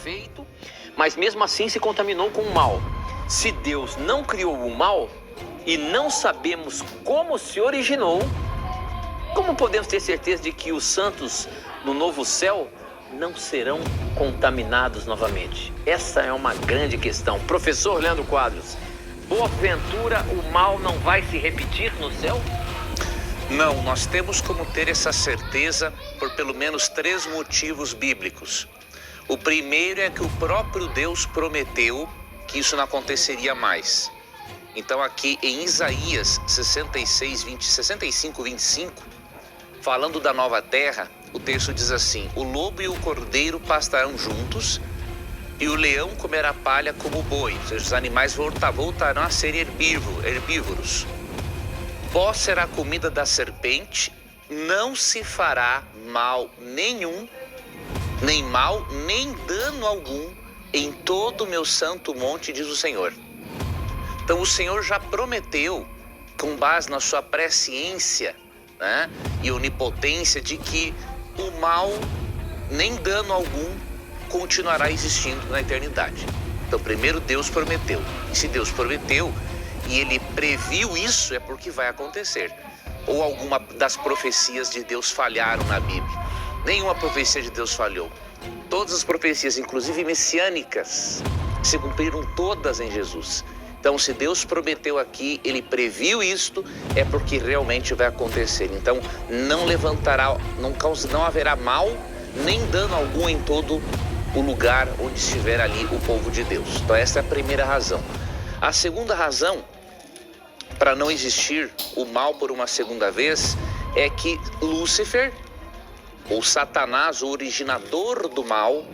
perfeito, mas mesmo assim se contaminou com o mal. Se Deus não criou o mal e não sabemos como se originou, como podemos ter certeza de que os santos no novo céu não serão contaminados novamente? Essa é uma grande questão. Professor Leandro Quadros, porventura o mal não vai se repetir no céu? Não, nós temos como ter essa certeza por pelo menos 3 motivos bíblicos. O primeiro é que o próprio Deus prometeu que isso não aconteceria mais. Então aqui em Isaías 65, 25, falando da nova terra, o texto diz assim: o lobo e o cordeiro pastarão juntos, e o leão comerá palha como o boi. Ou seja, os animais voltarão a ser herbívoros. Pó será a comida da serpente, não se fará mal nenhum, nem dano algum em todo o meu santo monte, diz o Senhor. Então o Senhor já prometeu, com base na sua presciência, né, e onipotência, de que o mal, nem dano algum, continuará existindo na eternidade. Então primeiro Deus prometeu. E se Deus prometeu e Ele previu isso, é porque vai acontecer. Ou alguma das profecias de Deus falharam na Bíblia? Nenhuma profecia de Deus falhou. Todas as profecias, inclusive messiânicas, se cumpriram todas em Jesus. Então, se Deus prometeu aqui, Ele previu isto, é porque realmente vai acontecer. Então, não haverá mal, nem dano algum em todo o lugar onde estiver ali o povo de Deus. Então, essa é a primeira razão. A segunda razão para não existir o mal por uma segunda vez é que Lúcifer, ou Satanás, o originador do mal,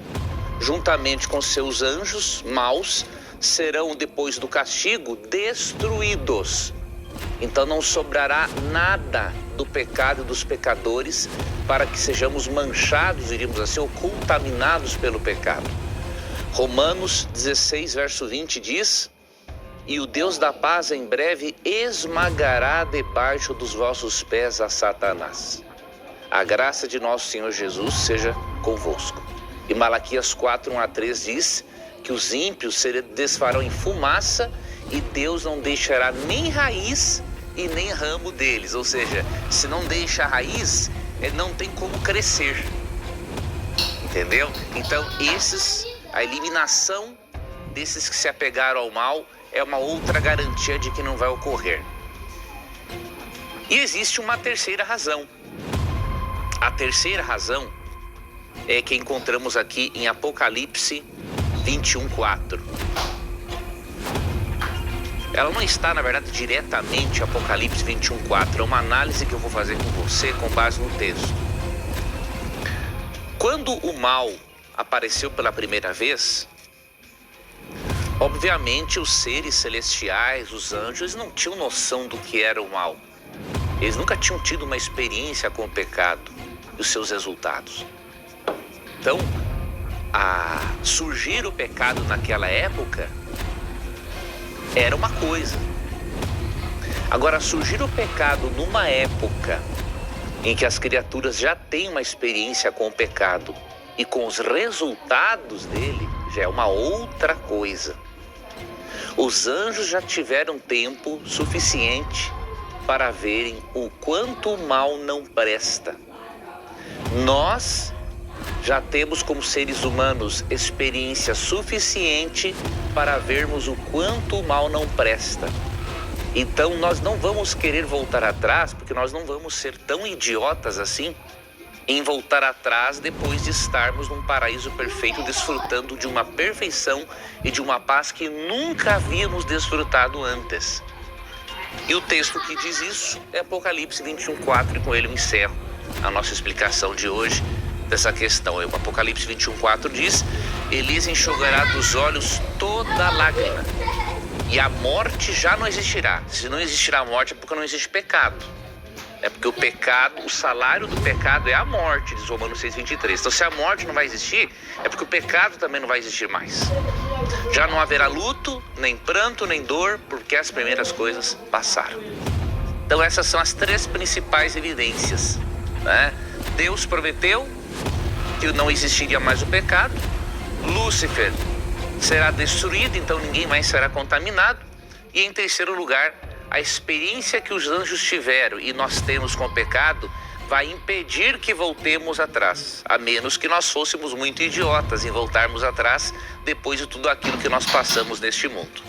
juntamente com seus anjos maus, serão, depois do castigo, destruídos. Então não sobrará nada do pecado e dos pecadores para que sejamos manchados, diríamos assim, ou contaminados pelo pecado. Romanos 16, verso 20 diz: e o Deus da paz em breve esmagará debaixo dos vossos pés a Satanás. A graça de nosso Senhor Jesus seja convosco. E Malaquias 4, 1 a 3 diz que os ímpios se desfarão em fumaça e Deus não deixará nem raiz e nem ramo deles. Ou seja, se não deixa a raiz, não tem como crescer. Entendeu? Então a eliminação desses que se apegaram ao mal é uma outra garantia de que não vai ocorrer. E existe uma terceira razão. A terceira razão é que encontramos aqui em Apocalipse 21:4. Ela não está, na verdade, diretamente em Apocalipse 21:4. É uma análise que eu vou fazer com você com base no texto. Quando o mal apareceu pela primeira vez, obviamente os seres celestiais, os anjos, não tinham noção do que era o mal. Eles nunca tinham tido uma experiência com o pecado e os seus resultados. Então, surgir o pecado naquela época era uma coisa. Agora, surgir o pecado numa época em que as criaturas já têm uma experiência com o pecado e com os resultados dele, já é uma outra coisa. Os anjos já tiveram tempo suficiente para verem o quanto o mal não presta. Nós já temos, como seres humanos, experiência suficiente para vermos o quanto o mal não presta. Então nós não vamos querer voltar atrás, porque nós não vamos ser tão idiotas assim em voltar atrás depois de estarmos num paraíso perfeito, desfrutando de uma perfeição e de uma paz que nunca havíamos desfrutado antes. E o texto que diz isso é Apocalipse 21:4, e com ele eu encerro a nossa explicação de hoje dessa questão. O Apocalipse 21:4 diz: Elias enxugará dos olhos toda lágrima, e a morte já não existirá. Se não existirá a morte é porque não existe pecado. É porque o pecado, o salário do pecado é a morte, diz Romanos 6:23. Então se a morte não vai existir, é porque o pecado também não vai existir mais. Já não haverá luto, nem pranto, nem dor, porque as primeiras coisas passaram. Então essas são as 3 principais evidências, né? Deus prometeu que não existiria mais o pecado. Lúcifer será destruído, então ninguém mais será contaminado. E em terceiro lugar, a experiência que os anjos tiveram e nós temos com o pecado vai impedir que voltemos atrás, a menos que nós fôssemos muito idiotas em voltarmos atrás depois de tudo aquilo que nós passamos neste mundo.